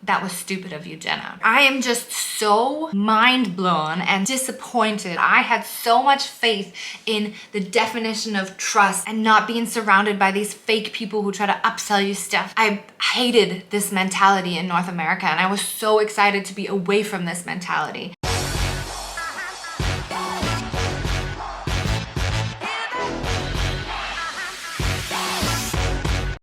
That was stupid of you, Jenna. I am just so mind blown and disappointed. I had so much faith in the definition of trust and not being surrounded by these fake people who try to upsell you stuff. I hated this mentality in North America, and I was so excited to be away from this mentality.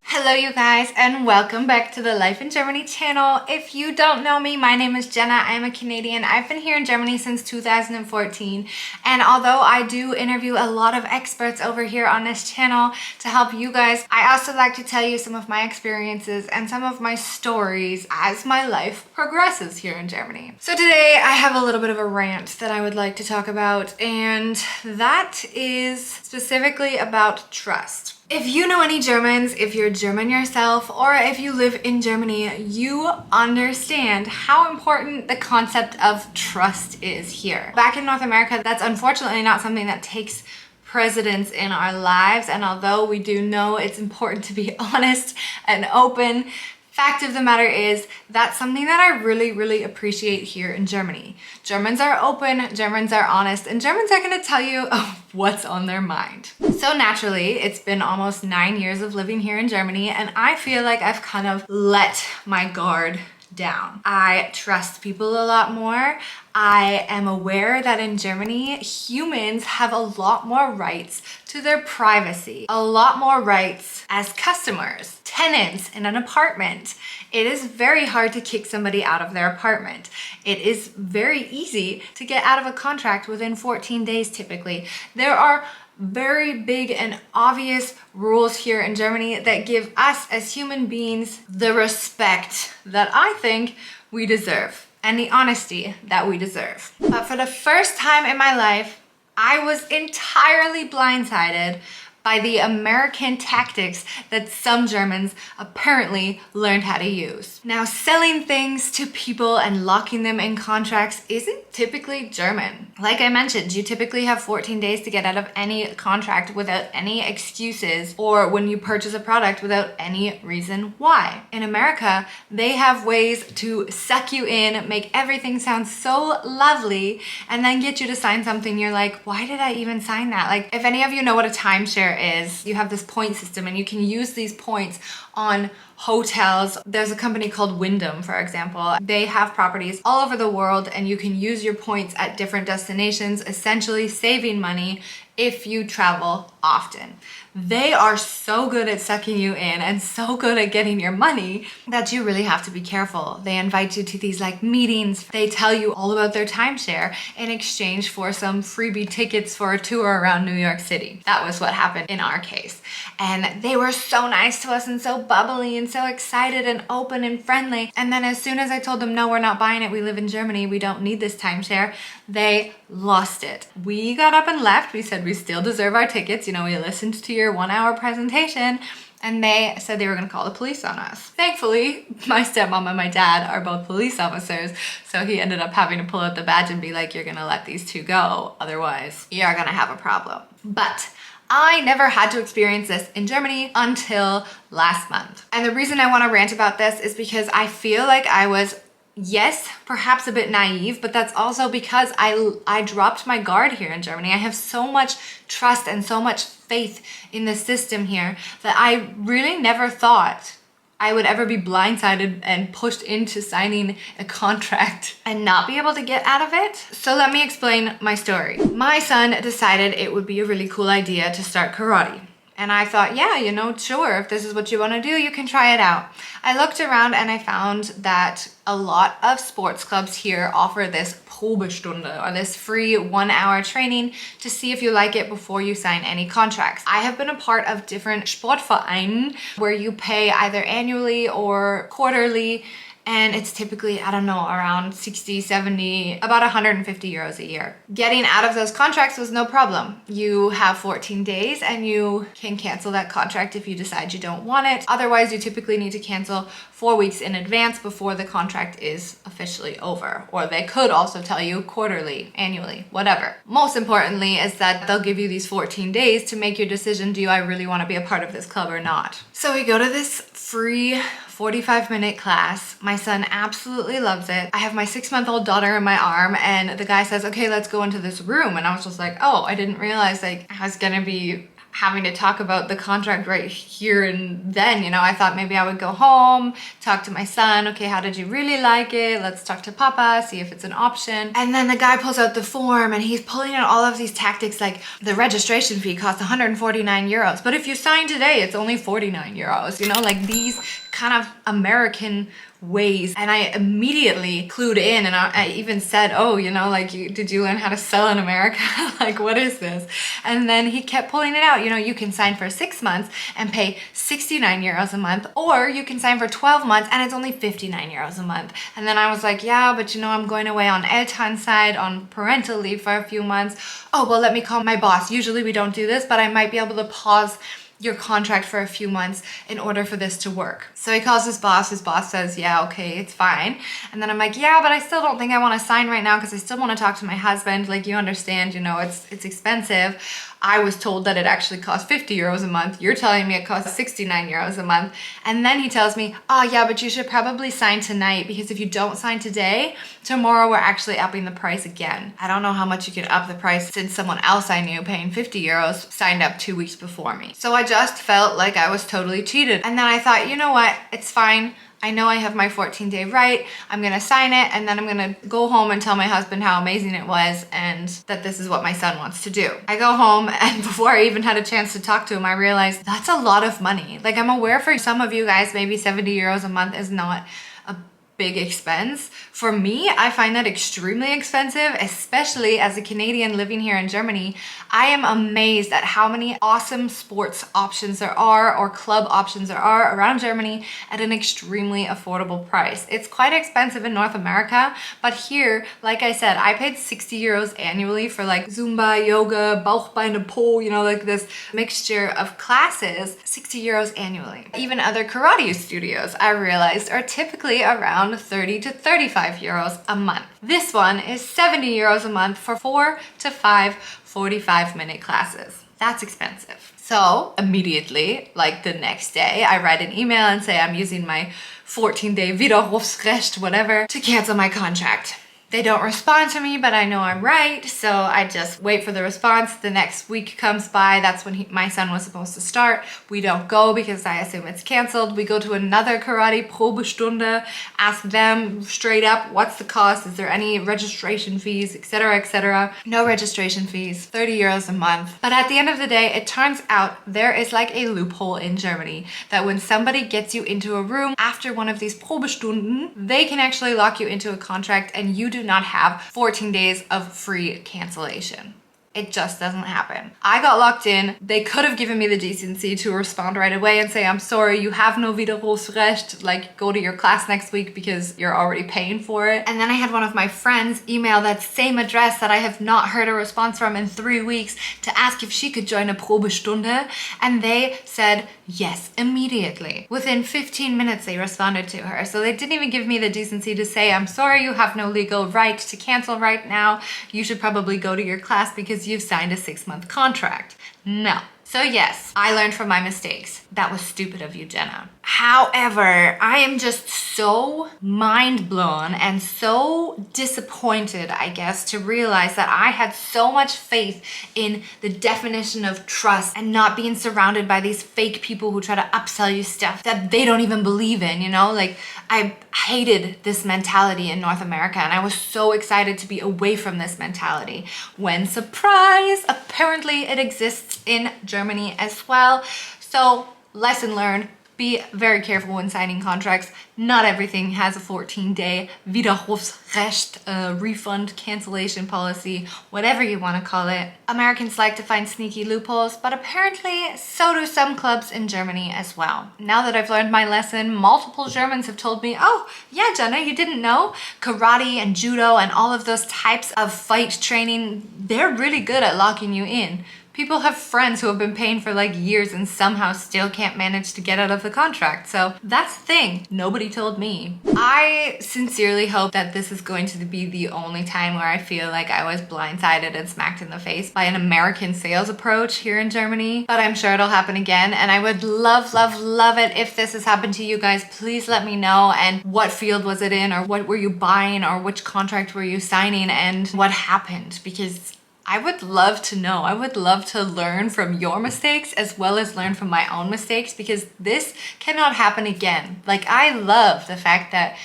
Hello you guys, and welcome back to the Life in Germany channel. If you don't know me, my name is Jenna. I'm a Canadian. I've been here in Germany since 2014, and although I do interview a lot of experts over here on this channel to help you guys, I also like to tell you some of my experiences and some of my stories as my life progresses here in Germany. So today I have a little bit of a rant that I would like to talk about, and that is specifically about trust. If you know any Germans, if you're German yourself, or if you live in Germany, you understand how important the concept of trust is here. Back in North America, that's unfortunately not something that takes precedence in our lives, and although we do know it's important to be honest and open, fact of the matter is that's something that I really appreciate here in Germany. Germans are open, Germans are honest, and Germans are gonna tell you what's on their mind. So naturally, it's been almost 9 years of living here in Germany, and I feel like I've kind of let my guard down. I trust people a lot more. I am aware that in Germany, humans have a lot more rights to their privacy, a lot more rights as customers, tenants in an apartment. It is very hard to kick somebody out of their apartment. It is very easy to get out of a contract within 14 days typically. There are very big and obvious rules here in Germany that give us as human beings the respect that I think we deserve and the honesty that we deserve. But for the first time in my life, I was entirely blindsided by the American tactics that some Germans apparently learned how to use. Now, selling things to people and locking them in contracts isn't typically German. Like I mentioned, you typically have 14 days to get out of any contract without any excuses, or when you purchase a product without any reason why. In America, they have ways to suck you in, make everything sound so lovely, and then get you to sign something you're like, why did I even sign that? Like, if any of you know what a timeshare is, you have this point system and you can use these points on hotels. There's a company called Wyndham, for example. They have properties all over the world and you can use your points at different destinations, essentially saving money if you travel often. They are so good at sucking you in and so good at getting your money that you really have to be careful. They invite you to these like meetings. They tell you all about their timeshare in exchange for some freebie tickets for a tour around New York City. That was what happened in our case. And they were so nice to us and so bubbly and so excited and open and friendly. And then as soon as I told them, no, we're not buying it, we live in Germany, we don't need this timeshare, they lost it. We got up and left. We said we still deserve our tickets. You know, we listened to your 1 hour presentation, and they said they were gonna call the police on us. Thankfully, my stepmom and my dad are both police officers, so he ended up having to pull out the badge and be like, you're gonna let these two go, otherwise you're gonna have a problem. But I never had to experience this in Germany until last month. And the reason I wanna rant about this is because I feel like I was, yes, perhaps a bit naive, but that's also because I dropped my guard here in Germany. I have so much trust and so much faith in the system here that I really never thought I would ever be blindsided and pushed into signing a contract and not be able to get out of it. So let me explain my story. My son decided it would be a really cool idea to start karate. And I thought, yeah, you know, sure, if this is what you want to do, you can try it out. I looked around and I found that a lot of sports clubs here offer this Probestunde, or this free 1 hour training to see if you like it before you sign any contracts. I have been a part of different Sportvereinen where you pay either annually or quarterly, and it's typically, I don't know, around 60, 70, about 150 euros a year. Getting out of those contracts was no problem. You have 14 days and you can cancel that contract if you decide you don't want it. Otherwise, you typically need to cancel 4 weeks in advance before the contract is officially over. Or they could also tell you quarterly, annually, whatever. Most importantly is that they'll give you these 14 days to make your decision, do I really want to be a part of this club or not? So we go to this free 45-minute class. My son absolutely loves it. I have my 6-month-old daughter in my arm, and the guy says, okay, let's go into this room. And I was just like, oh, I didn't realize like I was gonna be having to talk about the contract right here and then, you know. I thought maybe I would go home, talk to my son. Okay, how did you really like it? Let's talk to Papa, see if it's an option. And then the guy pulls out the form and he's pulling out all of these tactics, like the registration fee costs 149 euros, but if you sign today, it's only 49 euros, you know, like these kind of American ways. And I immediately clued in, and I even said, oh, you know, like, did you learn how to sell in America? Like, what is this? And then he kept pulling it out. You know, you can sign for 6 months and pay 69 euros a month, or you can sign for 12 months and it's only 59 euros a month. And then I was like, yeah, but you know, I'm going away on Elternzeit, on parental leave for a few months. Oh, well, let me call my boss. Usually we don't do this, but I might be able to pause your contract for a few months in order for this to work. So he calls his boss says, yeah, okay, it's fine. And then I'm like, yeah, but I still don't think I want to sign right now because I still want to talk to my husband. Like, you understand, you know, it's expensive. I was told that it actually costs 50 euros a month. You're telling me it costs 69 euros a month. And then he tells me, oh yeah, but you should probably sign tonight, because if you don't sign today, tomorrow we're actually upping the price again. I don't know how much you could up the price, since someone else I knew paying 50 euros signed up 2 weeks before me. So I just felt like I was totally cheated. And then I thought, you know what, it's fine. I know I have my 14-day right. I'm gonna sign it, and then I'm gonna go home and tell my husband how amazing it was and that this is what my son wants to do. I go home, and before I even had a chance to talk to him, I realized that's a lot of money. Like, I'm aware for some of you guys, maybe 70 euros a month is not a big expense. For me, I find that extremely expensive, especially as a Canadian living here in Germany. I am amazed at how many awesome sports options there are, or club options there are around Germany at an extremely affordable price. It's quite expensive in North America, but here, like I said, I paid 60 euros annually for like Zumba, yoga, Bauchbeine, Po, you know, like this mixture of classes, 60 euros annually. Even other karate studios, I realized, are typically around 30 to 35 euros a month. This one is 70 euros a month for 4 to 5 45-minute classes. That's expensive. So immediately, like the next day, I write an email and say I'm using my 14-day Widerrufsrecht, whatever, to cancel my contract. They don't respond to me, but I know I'm right, so I just wait for the response. The next week comes by. That's when my son was supposed to start. We don't go because I assume it's canceled. We go to another karate Probestunde, ask them straight up, what's the cost? Is there any registration fees, etc., etc.? No registration fees, 30 euros a month. But at the end of the day, it turns out there is like a loophole in Germany that when somebody gets you into a room after one of these Probestunden, they can actually lock you into a contract, and you do not have 14 days of free cancellation. It just doesn't happen. I got locked in. They could have given me the decency to respond right away and say, I'm sorry, you have no Widerrufsrecht, like go to your class next week because you're already paying for it. And then I had one of my friends email that same address that I have not heard a response from in 3 weeks to ask if she could join a Probestunde, and they said yes immediately. Within 15 minutes they responded to her. So they didn't even give me the decency to say, I'm sorry, you have no legal right to cancel right now. You should probably go to your class because you've signed a 6-month contract. No. So yes, I learned from my mistakes. That was stupid of you, Jenna. However, I am just so mind blown and so disappointed, I guess, to realize that I had so much faith in the definition of trust and not being surrounded by these fake people who try to upsell you stuff that they don't even believe in, you know? Like, I hated this mentality in North America, and I was so excited to be away from this mentality when, surprise, apparently it exists in Germany as well. So, lesson learned. Be very careful when signing contracts. Not everything has a 14-day Widerrufsrecht, refund cancellation policy, whatever you want to call it. Americans like to find sneaky loopholes, but apparently so do some clubs in Germany as well. Now that I've learned my lesson, multiple Germans have told me, oh, yeah, Jenna, you didn't know? Karate and judo and all of those types of fight training, they're really good at locking you in. People have friends who have been paying for like years and somehow still can't manage to get out of the contract. So that's the thing. Nobody told me. I sincerely hope that this is going to be the only time where I feel like I was blindsided and smacked in the face by an American sales approach here in Germany, but I'm sure it'll happen again. And I would love, love, love it if this has happened to you guys. Please let me know. And what field was it in, or what were you buying, or which contract were you signing, and what happened? Because I would love to know. I would love to learn from your mistakes as well as learn from my own mistakes, because this cannot happen again. Like, I love the fact that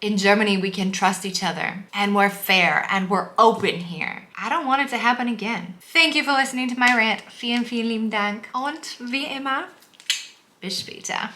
in Germany we can trust each other and we're fair and we're open here. I don't want it to happen again. Thank you for listening to my rant. Vielen, vielen lieben Dank. Und wie immer, bis später.